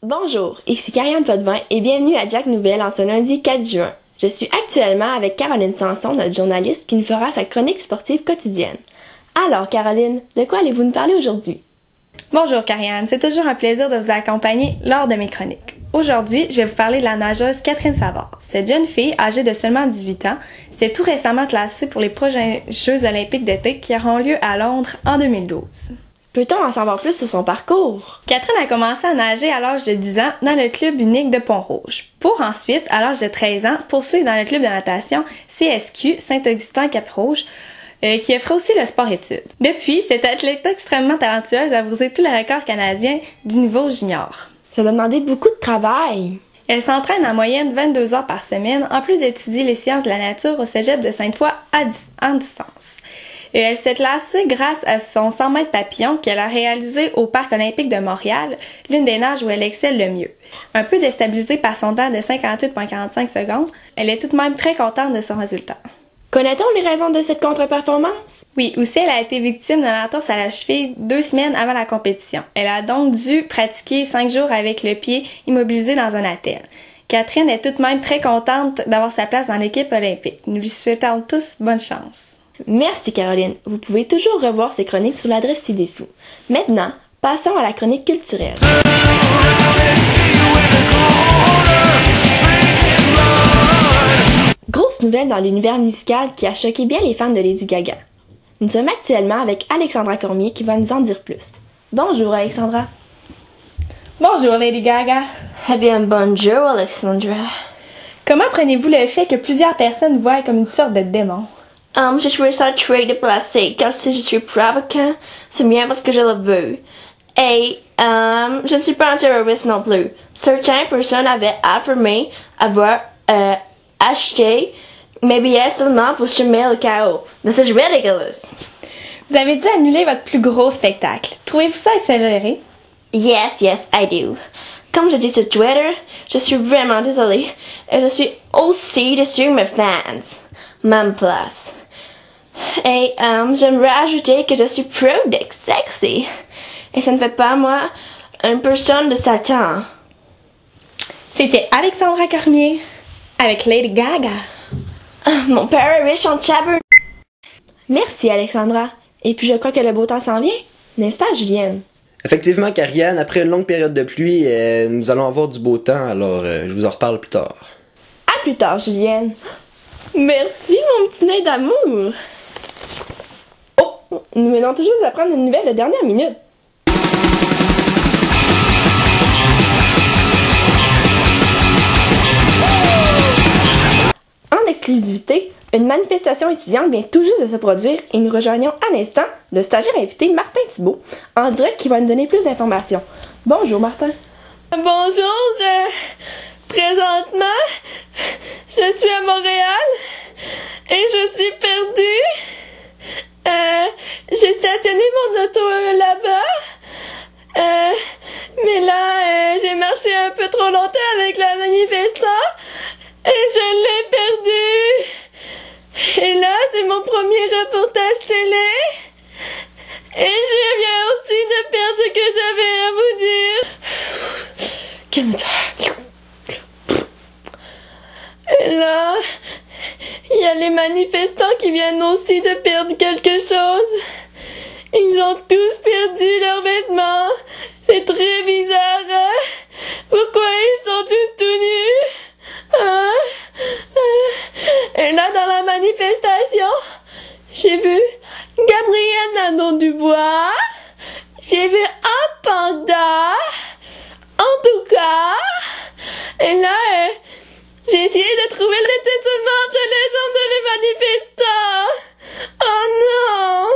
Bonjour, ici Karianne Potvin et bienvenue à Jack Nouvelle en ce lundi 4 juin. Je suis actuellement avec Caroline Sanson, notre journaliste, qui nous fera sa chronique sportive quotidienne. Alors Caroline, de quoi allez-vous nous parler aujourd'hui? Bonjour Karianne, c'est toujours un plaisir de vous accompagner lors de mes chroniques. Aujourd'hui, je vais vous parler de la nageuse Catherine Savard. Cette jeune fille, âgée de seulement 18 ans, s'est tout récemment classée pour les prochains Jeux olympiques d'été qui auront lieu à Londres en 2012. Peut-on en savoir plus sur son parcours? Catherine a commencé à nager à l'âge de 10 ans dans le club unique de Pont-Rouge, pour ensuite, à l'âge de 13 ans, poursuivre dans le club de natation CSQ Saint-Augustin-Cap-Rouge, qui offre aussi le sport-études. Depuis, cette athlète extrêmement talentueuse a brisé tous les records canadiens du niveau junior. Ça doit demander beaucoup de travail. Elle s'entraîne en moyenne 22 heures par semaine, en plus d'étudier les sciences de la nature au cégep de Sainte-Foy en distance. Et elle s'est classée grâce à son 100 mètres papillon qu'elle a réalisé au Parc olympique de Montréal, l'une des nages où elle excelle le mieux. Un peu déstabilisée par son temps de 58,45 secondes, elle est tout de même très contente de son résultat. Connaît-on les raisons de cette contre-performance? Oui, aussi elle a été victime d'un entorse à la cheville 2 semaines avant la compétition. Elle a donc dû pratiquer 5 jours avec le pied immobilisé dans un attelle. Catherine est tout de même très contente d'avoir sa place dans l'équipe olympique. Nous lui souhaitons tous bonne chance. Merci Caroline. Vous pouvez toujours revoir ces chroniques sur l'adresse ci-dessous. Maintenant, passons à la chronique culturelle. Grosse nouvelle dans l'univers musical qui a choqué bien les fans de Lady Gaga. Nous sommes actuellement avec Alexandra Cormier qui va nous en dire plus. Bonjour Alexandra. Bonjour Lady Gaga. Eh bien, bonjour Alexandra. Comment prenez-vous le fait que plusieurs personnes voient comme une sorte de démon? J'ai trouvé ça très déplacé, car si je suis provoquant, c'est bien parce que je le veux. Et, je ne suis pas un terroriste non plus. Certaines personnes avaient affirmé avoir, acheté mes billets seulement pour semer le chaos. This is ridiculous. Vous avez dû annuler votre plus gros spectacle. Trouvez-vous ça exagéré? Yes, I do. Comme je dis sur Twitter, je suis vraiment désolée. Et je suis aussi déçue de mes fans. Même place. Et j'aimerais ajouter que je suis prude et sexy. Et ça ne fait pas moi une personne de Satan. C'était Alexandra Cormier avec Lady Gaga. Mon père est riche en chabert. Merci Alexandra. Et puis je crois que le beau temps s'en vient. N'est-ce pas Julienne? Effectivement, Karianne, après une longue période de pluie, nous allons avoir du beau temps, alors je vous en reparle plus tard. À plus tard Julienne. Merci, mon petit nez d'amour! Oh! Nous venons toujours d'apprendre une nouvelle de dernière minute. En exclusivité, une manifestation étudiante vient tout juste de se produire et nous rejoignons à l'instant le stagiaire invité Martin Thibault, en direct qui va nous donner plus d'informations. Bonjour Martin. Bonjour, présentement, je suis à Montréal et je suis perdue. J'ai stationné mon auto là-bas, mais là, j'ai marché un peu trop longtemps avec la manifestant et je l'ai perdue. Et là, c'est mon premier reportage télé et je viens aussi de perdre ce que j'avais à vous dire. Calme-toi. Et là, il y a les manifestants qui viennent aussi de perdre quelque chose. Ils ont tous perdu leurs vêtements. C'est très bizarre, hein? Pourquoi ils sont tous tout nus? Hein? Et là, dans la manifestation, j'ai vu Gabrielle Nadeau-Dubois. J'ai vu un panda. En tout cas, et là, j'ai essayé de trouver c'était seulement de légende de les manifestants. Oh non!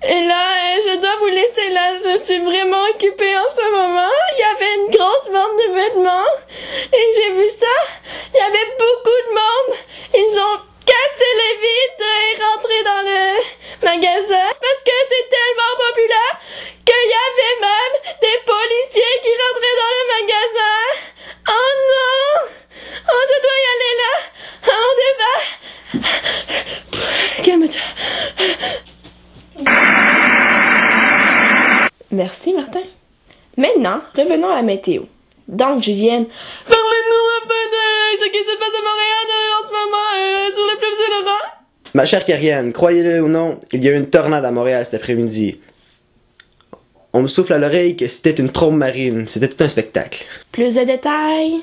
Et là, je dois vous laisser là, je suis vraiment occupée en ce moment. Il y avait une grosse vente de vêtements et j'ai vu ça. Il y avait beaucoup de monde. Ils ont cassé les vitres et rentré dans le magasin parce que c'est tellement populaire. Merci, Martin. Maintenant, revenons à la météo. Donc, Julienne, parlez-nous un peu de ce qui se passe à Montréal en ce moment sur le fleuve Saint-Laurent. Ma chère Karianne, croyez-le ou non, il y a eu une tornade à Montréal cet après-midi. On me souffle à l'oreille que c'était une trombe marine. C'était tout un spectacle. Plus de détails?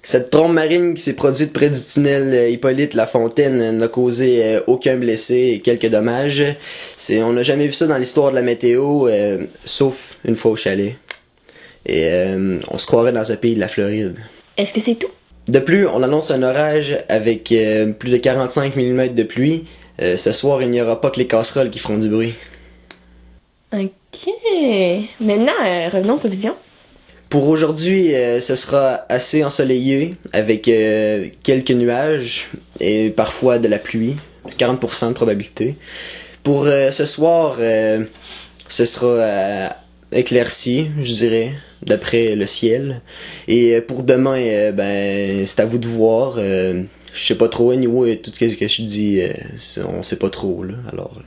Cette trombe marine qui s'est produite près du tunnel Hippolyte Lafontaine n'a causé aucun blessé et quelques dommages. On n'a jamais vu ça dans l'histoire de la météo, sauf une fois au chalet. Et on se croirait dans un pays de la Floride. Est-ce que c'est tout? De plus, on annonce un orage avec plus de 45 mm de pluie. Ce soir, il n'y aura pas que les casseroles qui feront du bruit. Ok. Maintenant, revenons aux prévisions. Pour aujourd'hui, ce sera assez ensoleillé avec quelques nuages et parfois de la pluie, 40% de probabilité. Pour ce soir, ce sera éclairci, je dirais, d'après le ciel. Et pour demain, c'est à vous de voir. Je sais pas trop, anyway, tout ce que je dis, on sait pas trop, là. Alors,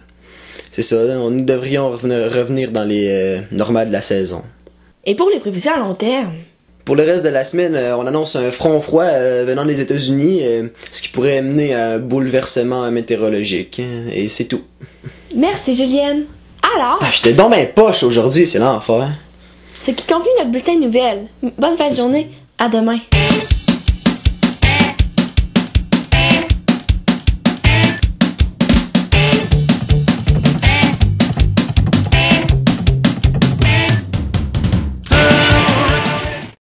c'est ça, nous devrions revenir dans les normales de la saison. Et pour les prévisions à long terme? Pour le reste de la semaine, on annonce un front froid venant des États-Unis, ce qui pourrait mener à un bouleversement météorologique. Et c'est tout. Merci, Julienne. Alors, J'étais dans mes poches aujourd'hui, c'est l'enfer. ce qui conclut notre bulletin de nouvelles. Bonne fin de journée. À demain.